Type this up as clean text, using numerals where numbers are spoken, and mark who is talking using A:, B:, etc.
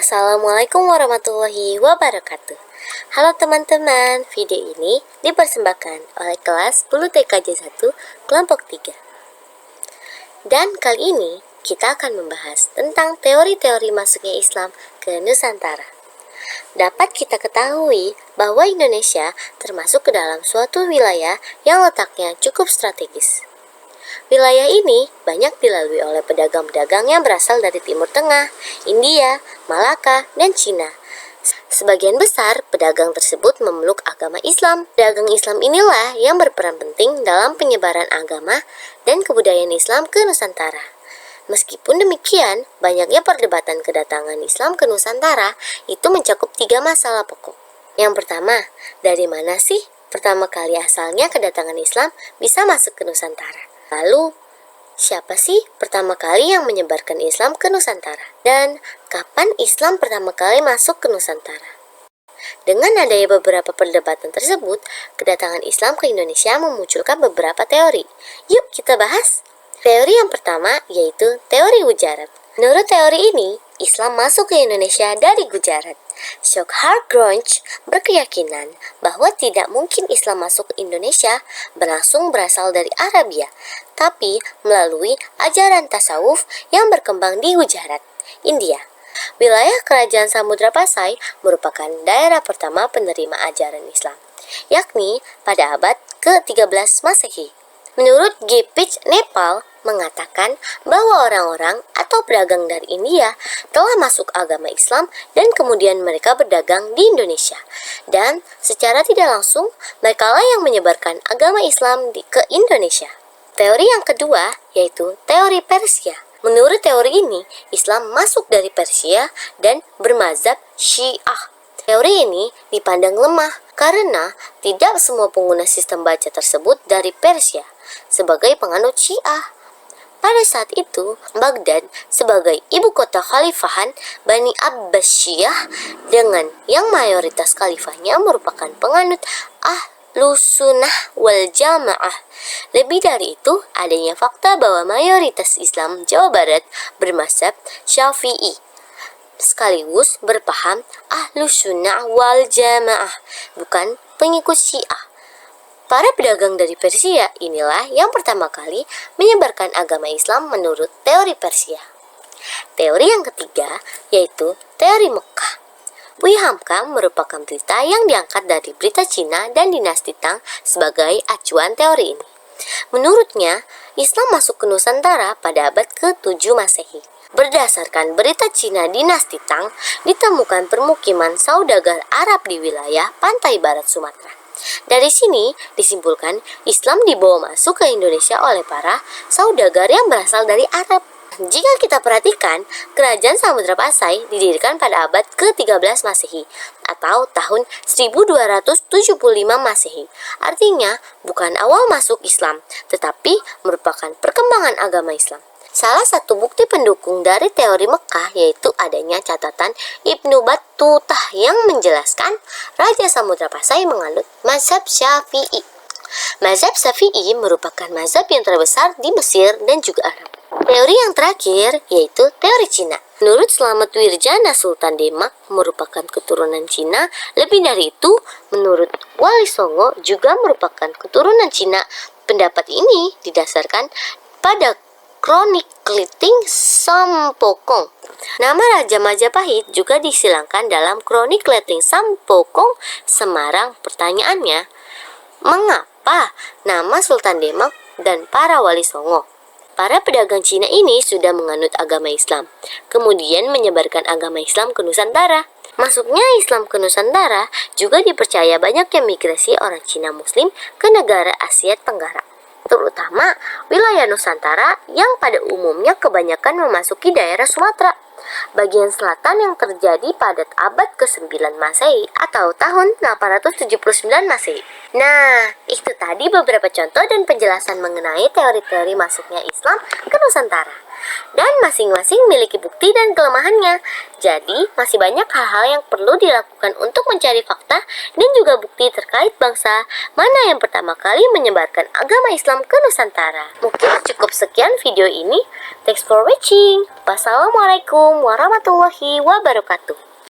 A: Assalamualaikum warahmatullahi wabarakatuh. Halo teman-teman, video ini dipersembahkan oleh kelas 10 TKJ 1 kelompok 3. Dan kali ini kita akan membahas tentang teori-teori masuknya Islam ke Nusantara. Dapat kita ketahui bahwa Indonesia termasuk ke dalam suatu wilayah yang letaknya cukup strategis. Wilayah ini banyak dilalui oleh pedagang-pedagang yang berasal dari Timur Tengah, India, Malaka, dan Cina. Sebagian besar pedagang tersebut memeluk agama Islam. Pedagang Islam inilah yang berperan penting dalam penyebaran agama dan kebudayaan Islam ke Nusantara. Meskipun demikian, banyaknya perdebatan kedatangan Islam ke Nusantara itu mencakup 3 masalah pokok. Yang pertama, dari mana sih pertama kali asalnya kedatangan Islam bisa masuk ke Nusantara? Lalu, siapa sih pertama kali yang menyebarkan Islam ke Nusantara? Dan kapan Islam pertama kali masuk ke Nusantara? Dengan adanya beberapa perdebatan tersebut, kedatangan Islam ke Indonesia memunculkan beberapa teori. Yuk kita bahas. Teori yang pertama yaitu teori Gujarat. Menurut teori ini, Islam masuk ke Indonesia dari Gujarat. Shokar Grunch berkeyakinan bahwa tidak mungkin Islam masuk ke Indonesia berasal dari Arabia, tapi melalui ajaran tasawuf yang berkembang di Gujarat, India. Wilayah Kerajaan Samudra Pasai merupakan daerah pertama penerima ajaran Islam, yakni pada abad ke-13 Masehi. Menurut Gipich Nepal mengatakan bahwa orang-orang atau pedagang dari India telah masuk agama Islam dan kemudian mereka berdagang di Indonesia. Dan secara tidak langsung, mereka lah yang menyebarkan agama Islam ke Indonesia. Teori yang kedua yaitu teori Persia. Menurut teori ini, Islam masuk dari Persia dan bermazhab Syiah. Teori ini dipandang lemah karena tidak semua pengguna sistem baca tersebut dari Persia sebagai penganut Syiah. Pada saat itu, Baghdad sebagai ibu kota khalifahan Bani Abbasiyah dengan yang mayoritas khalifahnya merupakan penganut Ahlus Sunnah wal Jamaah. Lebih dari itu, adanya fakta bahwa mayoritas Islam Jawa Barat bermazhab Syafi'i sekaligus berpaham Ahlus Sunnah wal Jamaah, bukan pengikut Syiah. Para pedagang dari Persia inilah yang pertama kali menyebarkan agama Islam menurut teori Persia. Teori yang ketiga yaitu teori Mekah. Bui Hamka merupakan berita yang diangkat dari berita Cina dan dinasti Tang sebagai acuan teori ini. Menurutnya, Islam masuk ke Nusantara pada abad ke-7 Masehi. Berdasarkan berita Cina dinasti Tang, ditemukan permukiman saudagar Arab di wilayah pantai barat Sumatera. Dari sini disimpulkan Islam dibawa masuk ke Indonesia oleh para saudagar yang berasal dari Arab. Jika kita perhatikan, Kerajaan Samudra Pasai didirikan pada abad ke-13 Masehi atau tahun 1275 Masehi. Artinya bukan awal masuk Islam, tetapi merupakan perkembangan agama Islam. Salah satu bukti pendukung dari teori Mekah yaitu adanya catatan Ibnu Battutah yang menjelaskan Raja Samudra Pasai menganut mazhab Syafi'i. Mazhab Syafi'i merupakan mazhab yang terbesar di Mesir dan juga Arab. Teori yang terakhir yaitu teori Cina. Menurut Slamet Wirjana Sultan Demak merupakan keturunan Cina. Lebih dari itu, menurut Wali Songo juga merupakan keturunan Cina. Pendapat ini didasarkan pada Kronik Kliting Sampokong. Nama Raja Majapahit juga disilangkan dalam Kronik Kliting Sampokong Semarang. Pertanyaannya, mengapa nama Sultan Demak dan para Wali Songo? Para pedagang Cina ini sudah menganut agama Islam, kemudian menyebarkan agama Islam ke Nusantara. Masuknya Islam ke Nusantara juga dipercaya banyaknya migrasi orang Cina Muslim ke negara Asia Tenggara, terutama wilayah Nusantara yang pada umumnya kebanyakan memasuki daerah Sumatera bagian selatan yang terjadi pada abad ke-9 Masehi atau tahun 879 Masehi. Nah, itu tadi beberapa contoh dan penjelasan mengenai teori-teori masuknya Islam ke Nusantara. Dan masing-masing memiliki bukti dan kelemahannya. Jadi, masih banyak hal-hal yang perlu dilakukan untuk mencari fakta dan juga bukti terkait bangsa mana yang pertama kali menyebarkan agama Islam ke Nusantara. Mungkin cukup sekian video ini. Thanks for watching. Wassalamualaikum warahmatullahi wabarakatuh.